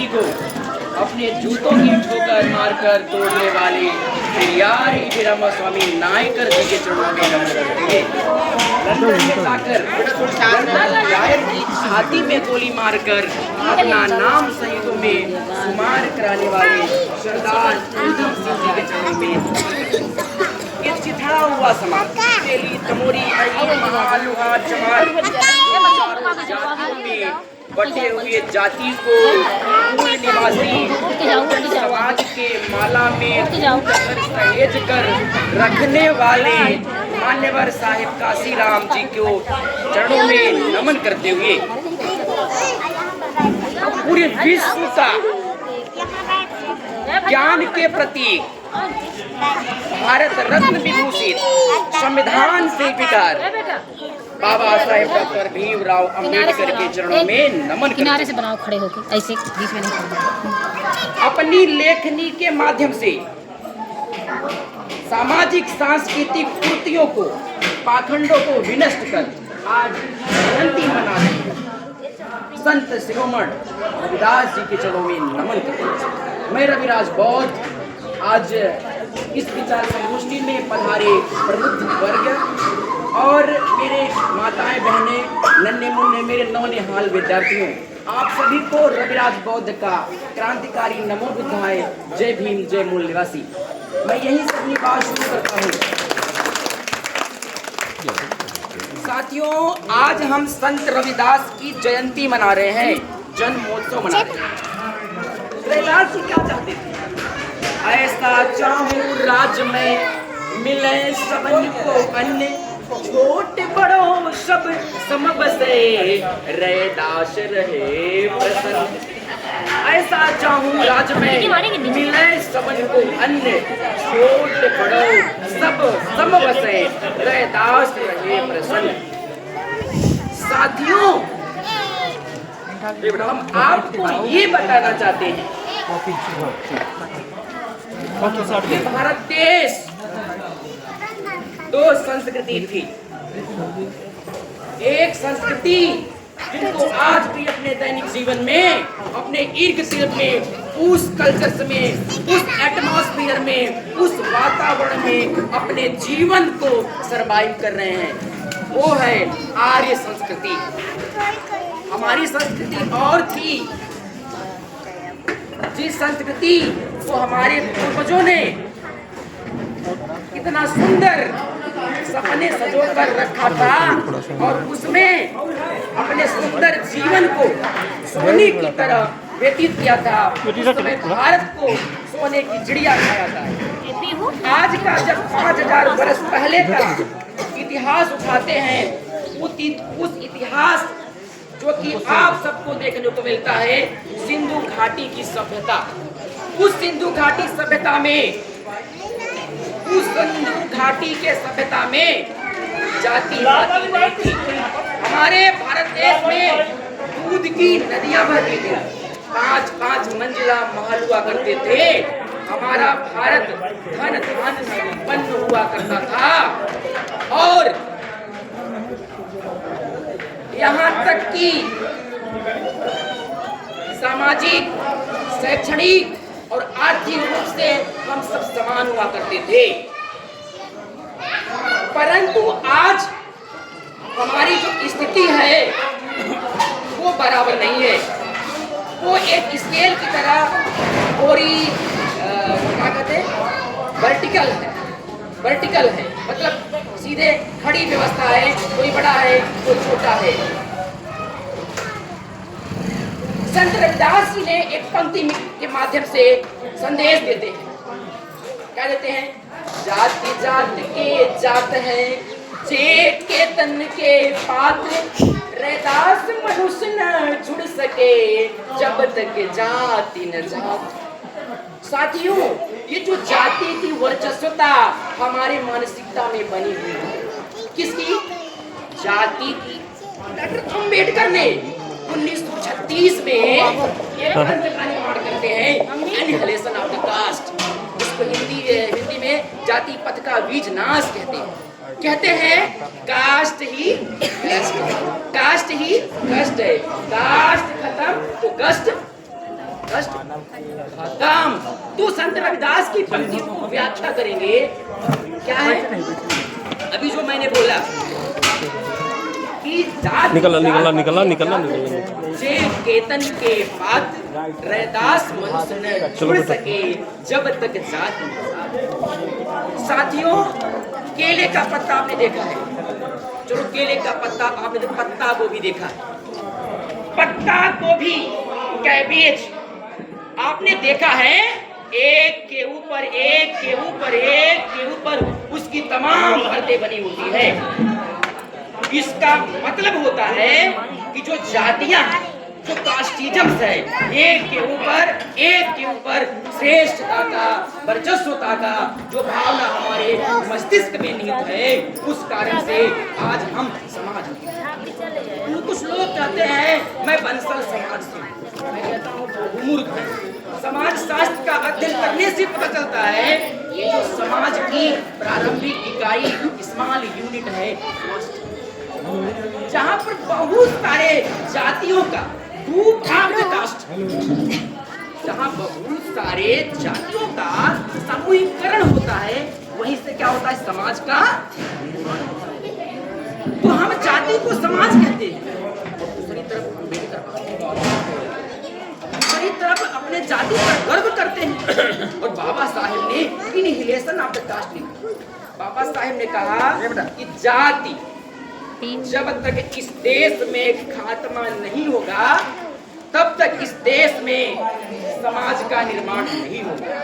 शांति को अपने जूतों की ठोकर मारकर तोड़ने वाले पेरियार ईवीरामा स्वामी नायकर जी के चरणों में नमन करेंगे। लंदन में जाकर नायक की छाती में गोली मारकर अपना नाम शहीदों में शुमार कराने वाले सरदार उधम सिंह जी के चरणों में ये चिथड़ा हुआ समाज तेली तमोरी महालुहा चमार जातियों में बटे हुए जाति को मूल निवासी समाज के माला में सहेज कर रखने वाले मान्यवर साहिब काशीराम जी को चरणों में नमन करते हुए पूरे विश्व का ज्ञान के प्रतीक भारत रत्न विभूषित संविधान शिल्पकार बाबा साहेब डॉक्टर भीमराव अंबेडकर के चरणों में नमन किनारे से बनाओ खड़े होकर, ऐसे बीच में नहीं। अपनी लेखनी के माध्यम से सामाजिक सांस्कृतिक कृतियों को पाखंडों को विनष्ट कर आज जयंती मना रहे संत शिरोमणि रविदास जी के चरणों में नमन करते हैं। मैं रविराज बौद्ध आज इस विचार संगोष्ठी में पधारे प्रबुद्ध वर्ग और मेरे माताएं बहनें नन्हे मुन्ने मेरे नौनिहाल विद्यार्थियों, आप सभी को रविराज बौद्ध का क्रांतिकारी नमो बुद्धाय, जय भीम, जय मूल निवासी। मैं यही से अपनी बात शुरू करता हूँ। साथियों, आज हम संत रविदास की जयंती मना रहे हैं, जन्मोत्सव मना रहे हैं। रविदास जी क्या चाहते थे? ऐसा चाहूं राज में मिले सबन को अन्य, छोटे बड़ों सब सम बसे रैदास रहे प्रसन्न। ऐसा चाहूं राज में मिले सबन को अन्य, छोटे बड़ों सब सम बसे रैदास रहे प्रसन्न। साथियों, हम आपको ये बताना चाहते हैं, ये भारत देश दो संस्कृति थी। एक संस्कृति जिनको आज भी अपने दैनिक जीवन में, अपने इर्द गिर्द में, उस कल्चर में, उस एटमॉस्फेयर में, उस वातावरण में अपने जीवन को सरवाइव कर रहे हैं, वो है आर्य संस्कृति। हमारी संस्कृति और थी, जिस संस्कृति को हमारे पूर्वजों ने इतना सुंदर सपने सजो कर रखा था और उसमें अपने सुंदर जीवन को सोने की तरह व्यतीत किया था। उसमें भारत को सोने की चिड़िया खाया था। आज का जब 5000 वर्ष पहले का इतिहास उठाते हैं, उस इतिहास जो कि आप सबको देखने को मिलता है, सिंधु घाटी की सभ्यता। उस सिंधु घाटी सभ्यता में, उस सिंधु घाटी के सभ्यता में जाति-पाति नहीं थी। हमारे भारत देश में दूध की नदियां बहती थी, 5-5 मंजिला महल हुआ करते थे। हमारा भारत धन धन संपन्न हुआ करता था और यहाँ तक कि सामाजिक, शैक्षणिक और आर्थिक रूप से हम सब समान हुआ करते थे। परंतु आज हमारी जो स्थिति है वो बराबर नहीं है। वो एक स्केल की तरह पूरी क्या कहते हैं, वर्टिकल है, मतलब सीधे खड़ी व्यवस्था है, कोई बड़ा है कोई छोटा है। संत रविदास जी ने एक पंक्ति के माध्यम से संदेश देते हैं। क्या देते हैं? जाति जात के जात है, चेत के तन के पात्र, रैदास मनुष्य न जुड़ सके जब तक जाति न जात। साथियों, ये जो जाति की वर्चस्वता हमारे मानसिकता में बनी हुई है, किसकी? जाति की। डॉक्टर अम्बेडकर ने 1936 में एक ग्रंथ का निर्माण करते हैं, एनिहिलेशन ऑफ द कास्ट, जिसको हिंदी में जाति पथ का बीज नाश कहते हैं। कहते हैं कास्ट ही कष्ट, कास्ट ही कष्ट है, कास्ट खत्म तो कष्ट कष्ट खत्म। तो संत रविदास की पंक्तियों को व्याख्या करेंगे। क्या है अभी जो मैंने बोला कि जात निकलना जे केतन के बाद रैदास मनुष्य न जुड़ सके जब तक जात न साथ। साथियों, केले का पत्ता आपने देखा है, चलो केले का पत्ता आपने पत्ता गोभी देखा है, पत्ता गोभी कैबेज आपने देखा है, एक के ऊपर एक के ऊपर एक के ऊपर उसकी तमाम परतें बनी होती है। इसका मतलब होता है कि जो जातियां हैं, जो कास्टिज्म्स है, एक के ऊपर श्रेष्ठता का, वर्चस्वता का जो भावना हमारे मस्तिष्क में निहित है, उस कारण से आज हम समाज में कुछ लोग कहते हैं मैं बंसल समाज से हूं। मैं कहता हूं वो मूर्ख है। समाज शास्त्र का अध्ययन करने से पता चलता है ये जो समाज की प्रारंभिक इकाई स्मॉल यूनिट है, जहां पर बहुत सारे जातियों का ग्रुप ऑफ द कास्ट, जहां बहुत सारे जातियों का समूहीकरण होता है, वहीं से क्या होता है समाज का। तो हम जाति को समाज कहते हैं, दूसरी तरफ दूसरी तरफ अपने जाति पर गर्व करते हैं। और बाबा साहेब ने इनहिलेशन ऑफ द कास्ट लिखा। बाबा साहेब ने कहा कि जाति जब तक इस देश में खात्मा नहीं होगा तब तक इस देश में समाज का निर्माण नहीं होगा।